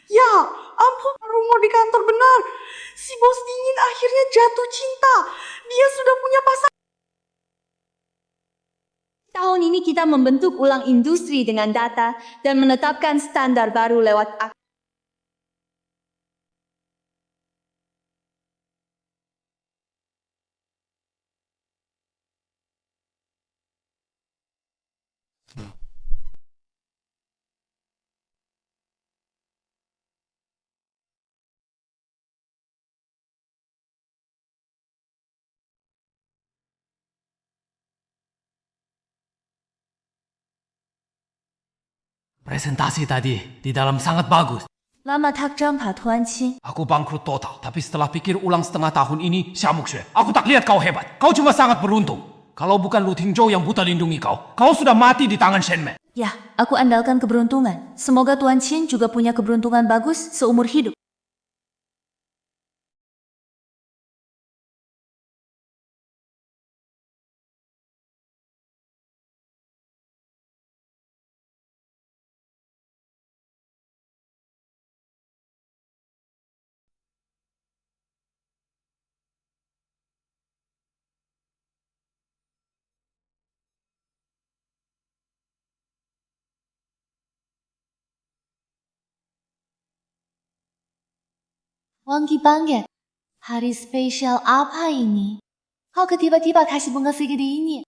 Ya, ampun, rumor di kantor benar. Si bos dingin akhirnya jatuh cinta. Dia sudah punya pasangan. Tahun ini kita membentuk ulang industri dengan data dan menetapkan standar baru lewat Presentasi tadi di dalam sangat bagus. Lama takjam Pak Tuan Qin. Aku bangkrut total, tapi setelah pikir ulang setengah tahun ini, Xiamu Xue, aku tak lihat kau hebat. Kau cuma sangat beruntung. Kalau bukan Lu Tingzhou yang buta lindungi kau sudah mati di tangan Shen Man. Ya, aku andalkan keberuntungan. Semoga Tuan Qin juga punya keberuntungan bagus seumur hidup. Wangi banget. Hari spesial apa ini? Kau tiba-tiba kasih bunga segede ini?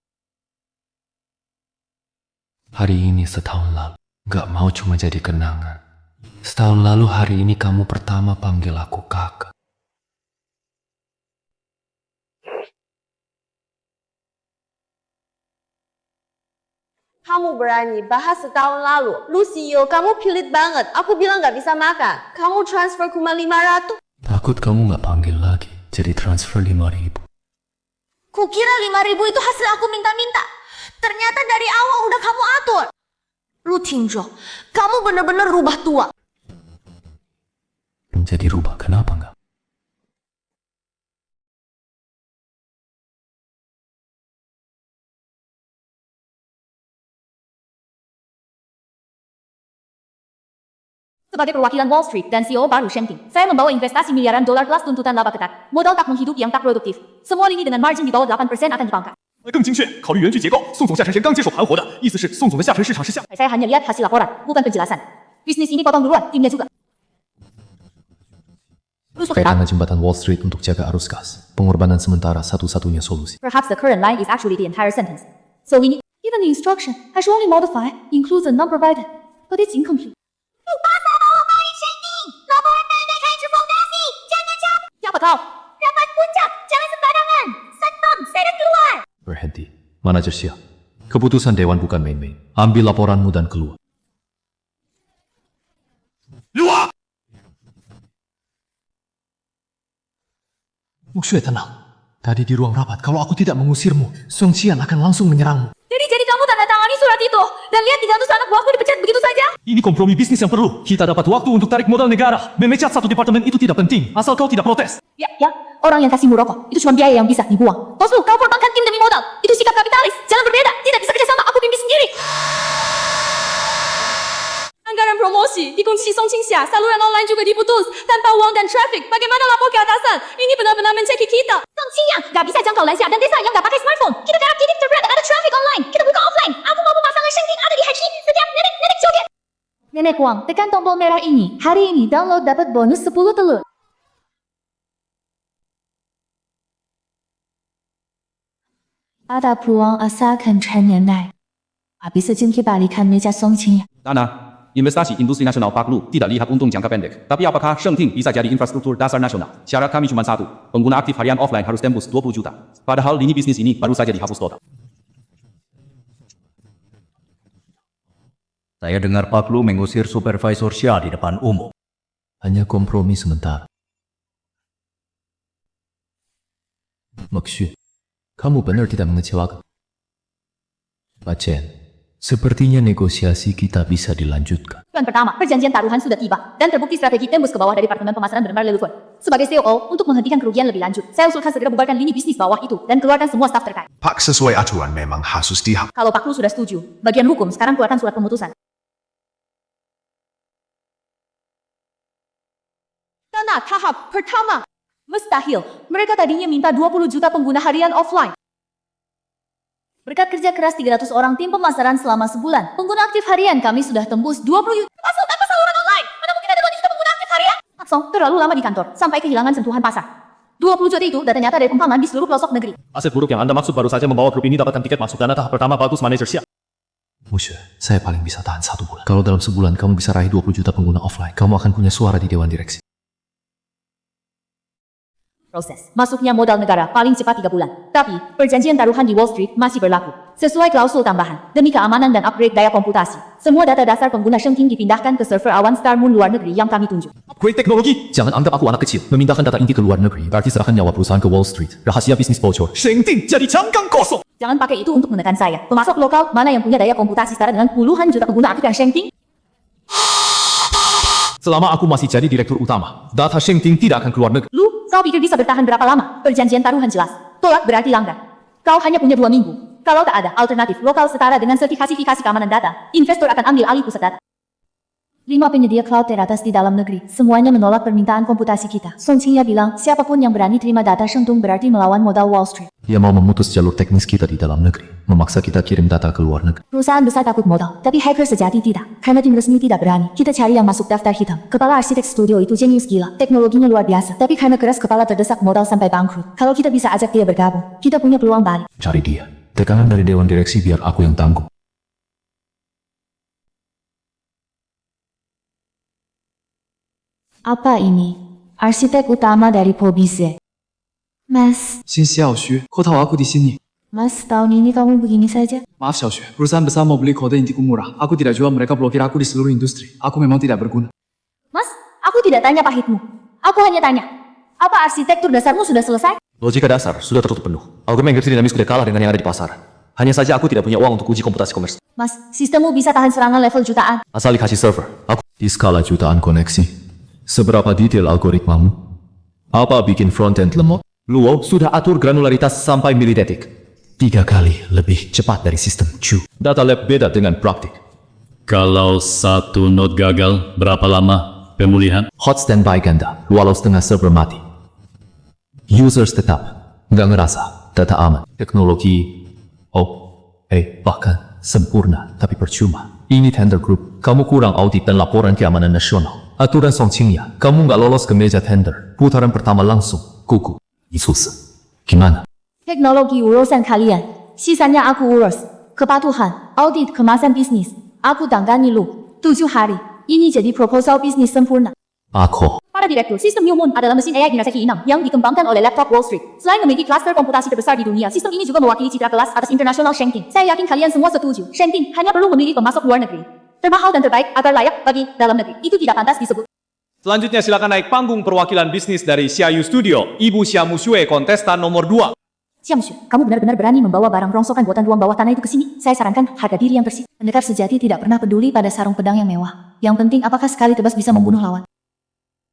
Hari ini setahun lalu, gak mau cuma jadi kenangan. Setahun lalu hari ini kamu pertama panggil aku kakak. Kamu berani bahas setahun lalu. Lucio, kamu pelit banget. Aku bilang gak bisa makan. Kamu transfer cuma 500. Takut kamu nggak panggil lagi, jadi transfer 5.000. Kukira 5.000 itu hasil aku minta-minta. Ternyata dari awal udah kamu atur. Lu Tingzhou, kamu bener-bener rubah tua. Jadi rubah, kenapa nggak? Sebagai perwakilan Wall Street dan CEO baru Shengting, saya membawa investasi miliaran dolar plus tuntutan laba ketat, modal tak menghidup yang tak produktif. Semua lini dengan margin di bawah 8% akan dipangkas. 更精确，考虑园区结构，宋总下沉前刚接手盘活的，意思是宋总的下沉市场是向。 Saya hanya lihat hasil laporan, bukan penjelasan. Bisnis ini potong duluan, timnya juga. Kaitannya jembatan Wall Street untuk jaga arus gas. Pengorbanan sementara satu-satunya solusi. Perhaps the current line is actually the entire sentence. So we need... Even the instruction, I should only modify, includes a non provided, but it's incomplete. Siapa kau? Rapat puncak, jangan sembarangan. Satpam, saya keluar. Berhenti. Manajer siap. Keputusan Dewan bukan main-main. Ambil laporanmu dan keluar. Luar! Muxue tenang. Tadi di ruang rapat, kalau aku tidak mengusirmu, Song Qian akan langsung menyerangmu. Jadi kamu tanda tangani surat itu dan lihat 300 anak buahku dipecat begitu saja? Ini kompromi bisnis yang perlu. Kita dapat waktu untuk tarik modal negara. Memecat satu departemen itu tidak penting, asal kau tidak protes. Ya, orang yang kasihmu rokok, itu cuma biaya yang bisa dibuang. Bos lu, kau korbankan tim demi modal. Itu sikap kapitalis, jalan berbeda, tidak bisa kerjasama, aku pimpin sendiri. Anggaran promosi dikunci Song Qingxia, saluran online juga diputus. Tanpa uang dan traffic, bagaimana lapor ke atasan? Ini benar-benar mencekik kita. Song Qingyang, gak bisa jangkau Malaysia dan desa yang gak pakai smartphone. Kita garap titik terberat ada traffic online. Kita buka offline. Aku mau pemasangan Shengting ada di Haji. Setiap nenek joget. Nenek Wang, tekan tombol merah ini. Hari ini download dapat bonus 10 telur. Ada peluang asalkan 10年内 bisa jangkit balikan meja Song Qingyang. Investasi industri nasional perlu tidak lihat untung jangka pendek. Tapi apakah Shengting bisa jadi infrastruktur dasar nasional? Syarat kami cuma satu. Pengguna aktif harian offline harus tembus 20 juta. Padahal lini bisnis ini baru saja dihapus total. Saya dengar Pak Lu mengusir supervisor Xia di depan umum. Hanya kompromi sementara. Muxue, kamu benar tidak mengecewakan. Pak Chen, sepertinya negosiasi kita bisa dilanjutkan. Bulan pertama, perjanjian taruhan sudah tiba dan terbukti strategi tembus ke bawah dari Departemen Pemasaran benar-benar relevan. Sebagai CEO, untuk menghentikan kerugian lebih lanjut, saya usulkan segera bubarkan lini bisnis bawah itu dan keluarkan semua staf terkait. Pak, sesuai aturan memang harus dihapus. Kalau Pak Lu sudah setuju, bagian hukum sekarang keluarkan surat pemutusan. Karena tahap pertama, mustahil. Mereka tadinya minta 20 juta pengguna harian offline. Berkat kerja keras 300 orang tim pemasaran selama sebulan, pengguna aktif harian kami sudah tembus 20 juta. Masuk tanpa saluran online. Mana mungkin ada 20 juta pengguna aktif harian? Song, terlalu lama di kantor, sampai kehilangan sentuhan pasar. 20 juta itu data nyata dari pempangan di seluruh pelosok negeri. Aset buruk yang Anda maksud baru saja membawa grup ini dapatkan tiket masuk dana tahap pertama bagus manajer siap. Muxue, saya paling bisa tahan 1 bulan. Kalau dalam sebulan kamu bisa raih 20 juta pengguna offline, kamu akan punya suara di Dewan Direksi. Proses masuknya modal negara paling cepat 3 bulan. Tapi, perjanjian taruhan di Wall Street masih berlaku. Sesuai klausul tambahan, demi keamanan dan upgrade daya komputasi, semua data dasar pengguna Shengting dipindahkan ke server awan Star Moon luar negeri yang kami tunjuk. Upgrade teknologi? Jangan anggap aku anak kecil. Memindahkan data inti ke luar negeri berarti serahkan nyawa perusahaan ke Wall Street. Rahasia bisnis bocor. Shengting jadi cangkang kosong. Jangan pakai itu untuk menekan saya. Pemasok lokal mana yang punya daya komputasi setara dengan puluhan juta pengguna aktif yang Shengting? Selama aku masih jadi direktur utama, data Shengting tidak akan keluar negeri. Lu, kau pikir bisa bertahan berapa lama? Perjanjian taruhan jelas. Tolak berarti langgar. Kau hanya punya 2 minggu. Kalau tak ada alternatif lokal setara dengan sertifikasi keamanan data, investor akan ambil alih pusat data. 5 penyedia cloud teratas di dalam negeri, semuanya menolak permintaan komputasi kita. Song Qingyang bilang, siapapun yang berani terima data Shengtung berarti melawan modal Wall Street. Dia mau memutus jalur teknis kita di dalam negeri, memaksa kita kirim data ke luar negeri. Perusahaan besar takut modal, tapi hacker sejati tidak. Karena tim resmi tidak berani, kita cari yang masuk daftar hitam. Kepala arsitek studio itu jenius gila, teknologinya luar biasa. Tapi karena keras kepala terdesak modal sampai bangkrut. Kalau kita bisa ajak dia bergabung, kita punya peluang balik. Cari dia. Tekanan dari Dewan Direksi biar aku yang tanggung. Apa ini? Arsitek utama dari Pobize. Mas. 新校区，后头aku di sini. Mas, tahun ini kamu begini saja. Maaf Xiaoxue, perusahaan besar mau beli kode intiku murah. Aku tidak jual, mereka blokir aku di seluruh industri. Aku memang tidak berguna. Mas, aku tidak tanya pahitmu. Aku hanya tanya, apa arsitektur dasarmu sudah selesai? Logika dasar sudah tertutup penuh. Argumen ngerti dinamis sudah kalah dengan yang ada di pasaran. Hanya saja aku tidak punya uang untuk uji komputasi komersial. Mas, sistemmu bisa tahan serangan level jutaan. Asal dikasih server, aku di skala jutaan koneksi. Seberapa detail algoritmamu? Apa bikin frontend lemot? Luo sudah atur granularitas sampai milidetik. 3 kali lebih cepat dari sistem Chu. Data lab beda dengan praktik. Kalau satu node gagal, berapa lama pemulihan? Hot standby ganda, walau setengah server mati. Users tetap nggak ngerasa data aman. Teknologi bahkan sempurna, tapi percuma. Ini tender group, kamu kurang audit dan laporan keamanan nasional. Aturan Song Qingya, kamu nggak lolos ke meja tender. Putaran pertama langsung, kuku. Isus. Gimana? Teknologi urusan kalian, sisanya aku urus. Kepatuhan, audit kemasan bisnis, aku tangani lu. 7 hari, ini jadi proposal bisnis sempurna. Aku. Para direktur, sistem Newmoon adalah mesin AI generasi 6 yang dikembangkan oleh laptop Wall Street. Selain memiliki klaster komputasi terbesar di dunia, sistem ini juga mewakili citra kelas atas internasional Shenzhen. Saya yakin kalian semua setuju, Shenzhen hanya perlu memilih pemasok luar negeri. Termahal dan terbaik agar layak bagi dalam negeri. Itu tidak pantas disebut. Selanjutnya silakan naik panggung perwakilan bisnis dari Xiaoyu Studio, Ibu Xia Musue, kontestan nomor 2. Xiaoxue, kamu benar-benar berani membawa barang rongsokan buatan ruang bawah tanah itu ke sini? Saya sarankan harga diri yang bersih. Pendekar sejati tidak pernah peduli pada sarung pedang yang mewah. Yang penting apakah sekali tebas bisa membunuh lawan.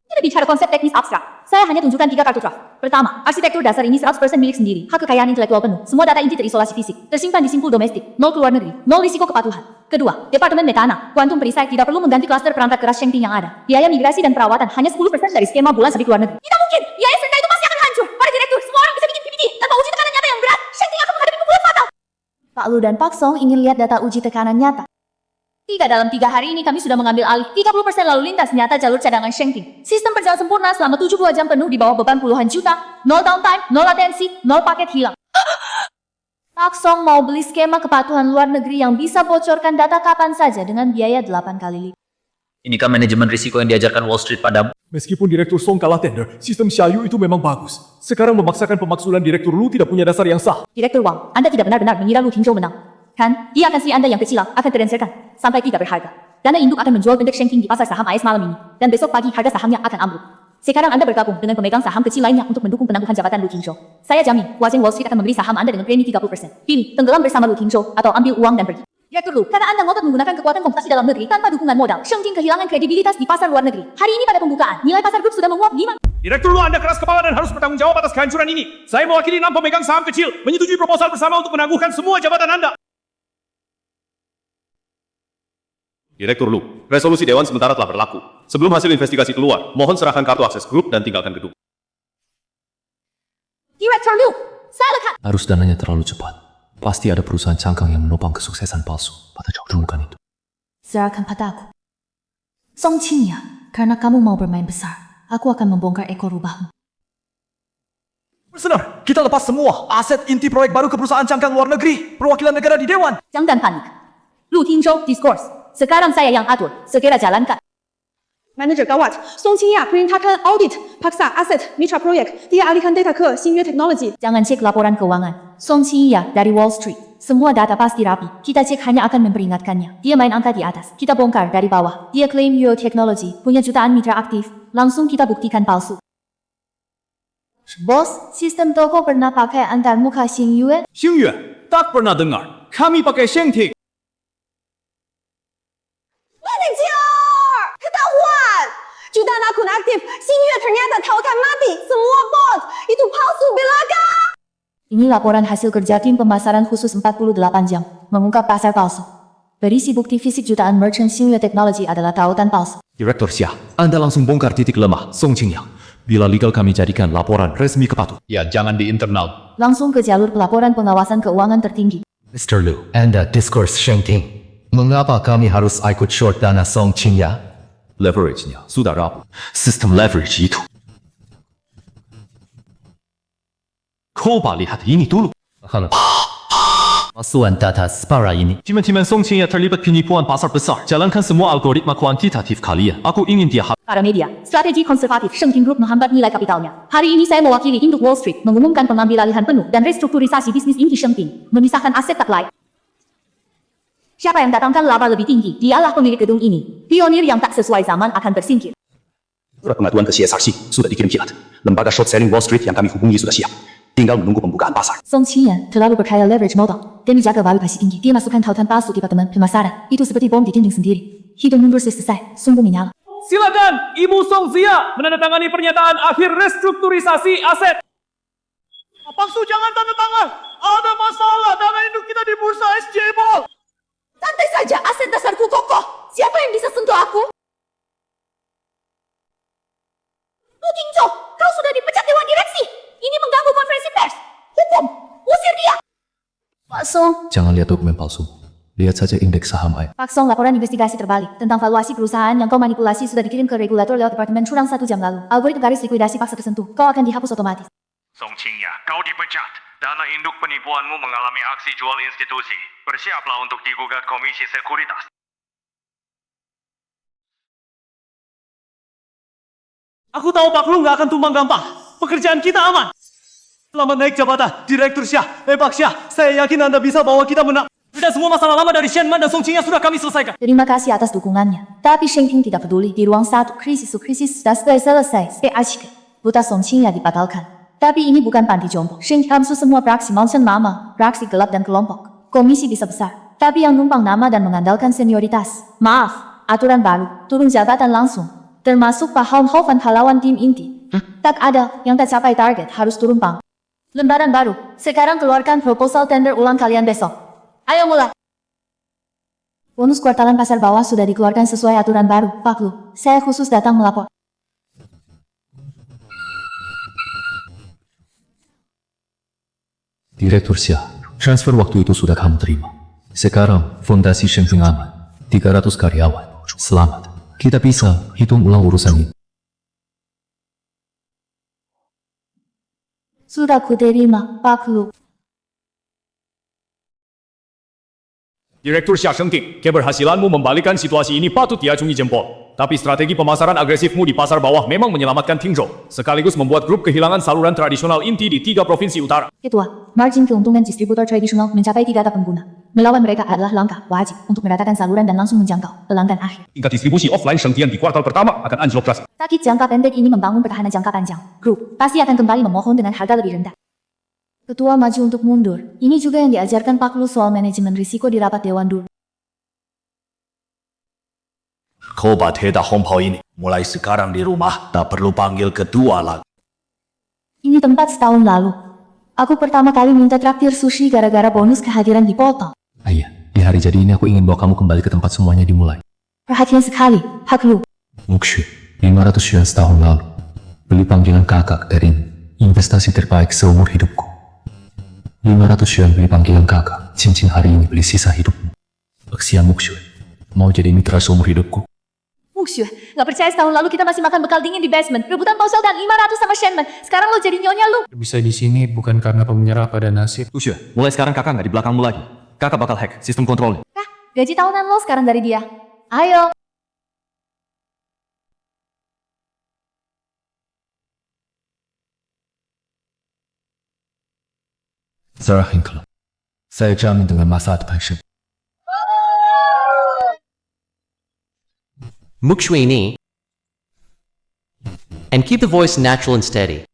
Tidak bicara konsep teknis abstrak. Saya hanya tunjukkan 3 kartu draft. Pertama, arsitektur dasar ini 100% milik sendiri. Hak kekayaan intelektual penuh. Semua data inti terisolasi fisik. Tersimpan di simpul domestik. 0 keluar negeri. 0 risiko kepatuhan. Kedua, Departemen Metana, Quantum Perisai tidak perlu mengganti klaster perangkat keras Shenzhen yang ada. Biaya migrasi dan perawatan hanya 10% dari skema bulan sabit luar negeri. Tidak mungkin! Biaya serta itu pasti akan hancur. Para direktur, semua orang bisa bikin PPT tanpa uji tekanan nyata yang berat. Shenzhen akan menghadapi pukulan fatal. Pak Lu dan Pak Song ingin lihat data uji tekanan nyata. Tidak dalam 3 hari ini kami sudah mengambil alih 30% lalu lintas nyata jalur cadangan Shenzhen. Sistem berjalan sempurna selama 72 jam penuh di bawah beban puluhan juta. 0 downtime, 0 latensi, 0 paket hilang. Pak Song mau beli skema kepatuhan luar negeri yang bisa bocorkan data kapan saja dengan biaya 8 kali lipat. Inikah manajemen risiko yang diajarkan Wall Street padamu? Meskipun Direktur Song kalah tender, sistem Xiaoyu itu memang bagus. Sekarang memaksakan pemaksulan Direktur Lu tidak punya dasar yang sah. Direktur Wang, Anda tidak benar-benar mengira Lu Tingzhou menang. Kan, dia akan Anda yang kecil akan terencerkan sampai tidak berharga. Dana induk akan menjual bentuk Shenzhen di pasar saham AS malam ini. Dan besok pagi harga sahamnya akan ambruk. Sekarang Anda bergabung dengan pemegang saham kecil lainnya untuk mendukung penangguhan jabatan Lu Tingzhou. Saya jamin, Washington Wall Street akan membeli saham Anda dengan premi 30%. Pilih, tenggelam bersama Lu Tingzhou atau ambil uang dan pergi. Direktur Lu, karena Anda ngotot menggunakan kekuatan komputasi dalam negeri tanpa dukungan modal, Shenzhen kehilangan kredibilitas di pasar luar negeri. Hari ini pada pembukaan, nilai pasar grup sudah menguap 5. Direktur Lu, Anda keras kepala dan harus bertanggung jawab atas kehancuran ini. Saya mewakili 6 pemegang saham kecil, menyetujui proposal bersama untuk menangguhkan semua jabatan Anda. Direktur Lu, resolusi Dewan sementara telah berlaku. Sebelum hasil investigasi keluar, mohon serahkan kartu akses grup dan tinggalkan gedung. Direktur Lu, saya lekat. Arus dananya terlalu cepat. Pasti ada perusahaan cangkang yang menopang kesuksesan palsu pada jauh-jauhkan itu. Serahkan padaku. Song Qingya, karena kamu mau bermain besar, aku akan membongkar ekor rubahmu. Listener, kita lepas semua aset inti proyek baru ke perusahaan cangkang luar negeri, perwakilan negara di Dewan. Jangan panik. Lu Tingzhou, discourse. Sekarang saya yang atur, segera jalankan. Manager gawat, Song Qingya perintahkan audit, paksa aset, mitra proyek, dia alihkan data ke Xingyue Technology. Jangan cek laporan keuangan. Song Qingya dari Wall Street. Semua data pasti rapi. Kita cek hanya akan memperingatkannya. Dia main angka di atas. Kita bongkar dari bawah. Dia klaim Yo Technology punya jutaan mitra aktif. Langsung kita buktikan palsu. Bos, sistem toko pernah pakai antar muka Xingyue? Xingyue, tak pernah dengar. Kami pakai Shengting. Manager! Ketahuan! Jutaan akun aktif, Xingyue ternyata taukan mati. Semua bot, itu palsu belaka! Ini laporan hasil kerja tim pemasaran khusus 48 jam. Mengungkap pasar palsu. Berisi bukti fisik jutaan merchant Xingyue Technology adalah tautan palsu. Direktur Xia, Anda langsung bongkar titik lemah Song Qingya. Bila legal kami jadikan laporan resmi ke Patu. Ya, jangan di internal. Langsung ke jalur pelaporan pengawasan keuangan tertinggi. Mr. Lu, Anda diskurs Shengting. Mengapa kami harus ikut short dana Song Qingya? Leverage-nya sudah rapuh. Sistem leverage itu. Coba lihat ini dulu. Masuan data Spara ini. Timan-timan Song Qingya terlibat penipuan pasar besar. Jalankan semua algoritma kuantitatif kalian. Aku ingin dia Para media, strategi konservatif Shengting Group menghambat nilai kapitalnya. Hari ini saya mewakili induk Wall Street mengumumkan pengambil alihan penuh dan restrukturisasi bisnis inti Shengting, memisahkan aset tak layak. Siapa yang datangkan laba lebih tinggi, dialah pemilik gedung ini. Pionir yang tak sesuai zaman akan tersingkir. Surat pengaduan ke CSRC sudah dikirim kilat. Lembaga short selling Wall Street yang kami hubungi sudah siap. Tinggal menunggu pembukaan pasar. Song Qingyan terlalu berkaya leverage modal. Demi jaga valuasi tinggi, dia masukkan tautan palsu di departemen pemasaran. Itu seperti bom di dinding sendiri. Hidup mundur selesai, sungguh menyala. Silakan, Ibu Song Zia menandatangani pernyataan akhir restrukturisasi aset. Pak Su, jangan tanda tangan. Ada masalah dana induk kita di bursa SJ Ball. Santai saja, aset dasarku kokoh. Siapa yang bisa sentuh aku? Lu Tingzhou, kau sudah dipecat Dewan Direksi. Ini mengganggu konferensi pers. Hukum, usir dia. Pak Song. Jangan lihat dokumen palsu. Lihat saja indeks saham AIA. Pak Song, laporan investigasi terbalik tentang valuasi perusahaan yang kau manipulasi sudah dikirim ke regulator lewat departemen curang 1 jam lalu. Algoritma garis likuidasi paksa tersentuh. Kau akan dihapus otomatis. Song Qingya, kau dipecat. Dana induk penipuanmu mengalami aksi jual institusi. Bersiaplah untuk digugat Komisi Sekuritas. Aku tahu Pak Lu nggak akan tumbang gampang. Pekerjaan kita aman. Selamat naik jabatan, Direktur Xia, Pak Xia. Saya yakin Anda bisa bawa kita menang. Dan semua masalah lama dari Shenman dan Song Qingya sudah kami selesaikan. Terima kasih atas dukungannya. Tapi Shengting tidak peduli. Di ruang 1, krisis sudah selesai. Buta Song Qingya dibatalkan. Tapi ini bukan panti jompo. Shengting hamsu semua praksi Mountain Mama, praksi gelap dan kelompok. Komisi bisa besar. Tapi yang numpang nama dan mengandalkan senioritas. Maaf, aturan baru. Turun jabatan langsung. Termasuk Pak Haun pahlawan tim inti. Tak ada yang tak capai target harus turun pang. Lembaran baru. Sekarang keluarkan proposal tender ulang kalian besok. Ayo mulai. Bonus kuartalan pasar bawah sudah dikeluarkan sesuai aturan baru. Pak Lu, saya khusus datang melapor. Direktur Xia, transfer waktu itu sudah kamu terima. Sekarang, fondasi Shengting aman. 300 karyawan. Selamat. Kita bisa hitung ulang urusan ini. Sudah kuterima, Pak Lu. Direktur Xia Shengting, keberhasilanmu membalikkan situasi ini patut diacungi jempol. Tapi strategi pemasaran agresifmu di pasar bawah memang menyelamatkan Tingzhou, sekaligus membuat grup kehilangan saluran tradisional inti di 3 provinsi utara. Ketua, margin keuntungan distributor tradisional mencapai 3 data pengguna. Melawan mereka adalah langkah wajib untuk meratakan saluran dan langsung menjangkau pelanggan akhir. Tingkat distribusi offline Shengtian di kuartal pertama akan anjlok drastis. Sakit jangka pendek ini membangun pertahanan jangka panjang. Grup pasti akan kembali memohon dengan harga lebih rendah. Ketua maju untuk mundur. Ini juga yang diajarkan Pak Lu soal manajemen risiko di rapat Dewan dulu. Kobat Heda Hompao ini mulai sekarang di rumah tak perlu panggil ketua lagi. Ini tempat setahun lalu. Aku pertama kali minta traktir sushi gara-gara bonus kehadiran dipotong. Ayah, di hari jadi ini aku ingin bawa kamu kembali ke tempat semuanya dimulai. Perhatian sekali, Pak Lu. Mukshu, 500 yuan setahun lalu. Beli panggilan kakak dari investasi terbaik seumur hidupku. 500 yuan beli panggilan kakak. Cincin hari ini beli sisa hidupmu. Kesian Mukshu, mau jadi mitra seumur hidupku. Mukshu, gak percaya setahun lalu kita masih makan bekal dingin di basement. Rebutan ponsel dan 500 sama Shenman. Sekarang lo jadi nyonya lu. Bisa di sini bukan karena pemenyerah pada nasib. Mukshu, mulai sekarang kakak nggak di belakangmu lagi. Kakak bakal hack sistem kontrolnya. Gaji tahunan lo sekarang dari dia. Ayo. Sarah Hinkle, saya jamin dengan masa depan Shen. Mukshu ini. And keep the voice natural and steady.